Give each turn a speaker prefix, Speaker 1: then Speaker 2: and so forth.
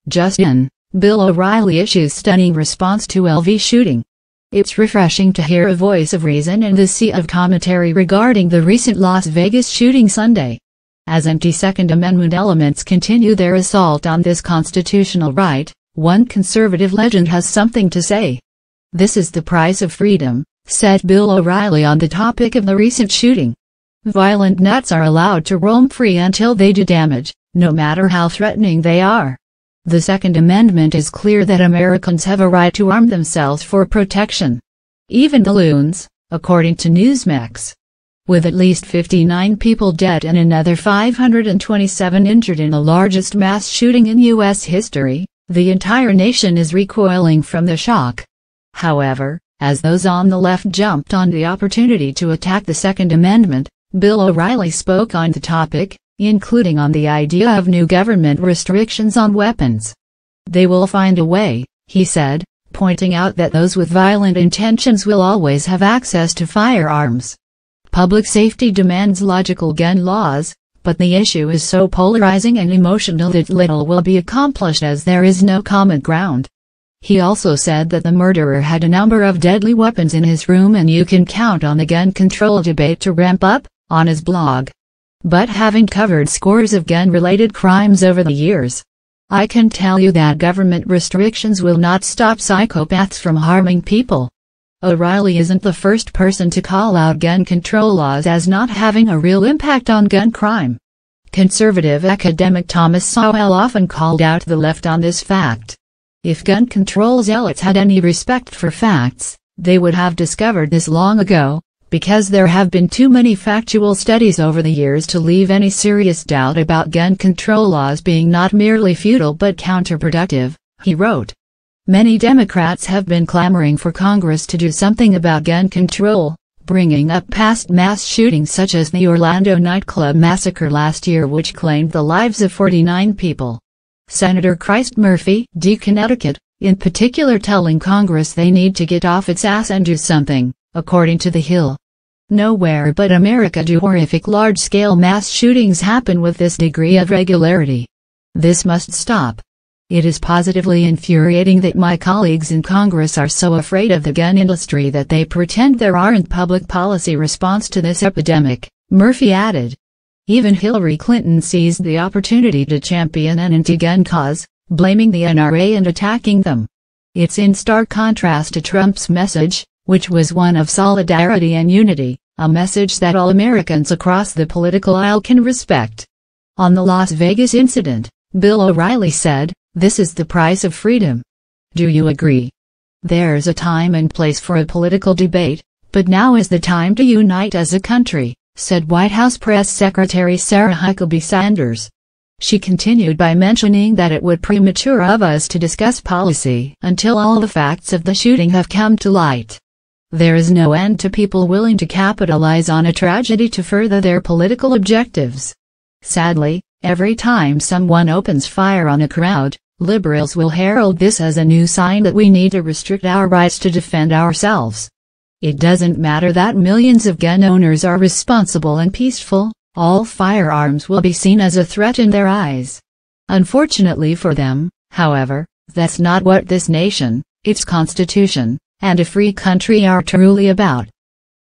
Speaker 1: Just in, Bill O'Reilly issues stunning response to LV shooting. It's refreshing to hear a voice of reason in the sea of commentary regarding the recent Las Vegas shooting Sunday. As empty Second Amendment elements continue their assault on this constitutional right, one conservative legend has something to say. "This is the price of freedom," said Bill O'Reilly on the topic of the recent shooting. "Violent nuts are allowed to roam free until they do damage, no matter how threatening they are. The Second Amendment is clear that Americans have a right to arm themselves for protection. Even the loons," according to Newsmax. With at least 59 people dead and another 527 injured in the largest mass shooting in U.S. history, the entire nation is recoiling from the shock. However, as those on the left jumped on the opportunity to attack the Second Amendment, Bill O'Reilly spoke on the topic, including on the idea of new government restrictions on weapons. "They will find a way," he said, pointing out that those with violent intentions will always have access to firearms. Public safety demands logical gun laws, but the issue is so polarizing and emotional that little will be accomplished as there is no common ground. He also said that the murderer had a number of deadly weapons in his room and you can count on the gun control debate to ramp up, on his blog. But having covered scores of gun-related crimes over the years, I can tell you that government restrictions will not stop psychopaths from harming people. O'Reilly isn't the first person to call out gun control laws as not having a real impact on gun crime. Conservative academic Thomas Sowell often called out the left on this fact. If gun control zealots had any respect for facts, they would have discovered this long ago, because there have been too many factual studies over the years to leave any serious doubt about gun control laws being not merely futile but counterproductive, he wrote. Many Democrats have been clamoring for Congress to do something about gun control, bringing up past mass shootings such as the Orlando nightclub massacre last year which claimed the lives of 49 people. Senator Chris Murphy, D. Connecticut, in particular telling Congress they need to get off its ass and do something, according to The Hill. Nowhere but America do horrific large-scale mass shootings happen with this degree of regularity. This must stop. It is positively infuriating that my colleagues in Congress are so afraid of the gun industry that they pretend there aren't public policy response to this epidemic, Murphy added. Even Hillary Clinton seized the opportunity to champion an anti-gun cause, blaming the NRA and attacking them. It's in stark contrast to Trump's message, which was one of solidarity and unity, a message that all Americans across the political aisle can respect. On the Las Vegas incident, Bill O'Reilly said, "This is the price of freedom. Do you agree? There's a time and place for a political debate, but now is the time to unite as a country," said White House Press Secretary Sarah Huckabee Sanders. She continued by mentioning that it would be premature of us to discuss policy until all the facts of the shooting have come to light. There is no end to people willing to capitalize on a tragedy to further their political objectives. Sadly, every time someone opens fire on a crowd, liberals will herald this as a new sign that we need to restrict our rights to defend ourselves. It doesn't matter that millions of gun owners are responsible and peaceful, all firearms will be seen as a threat in their eyes. Unfortunately for them, however, that's not what this nation, its constitution, and a free country are truly about.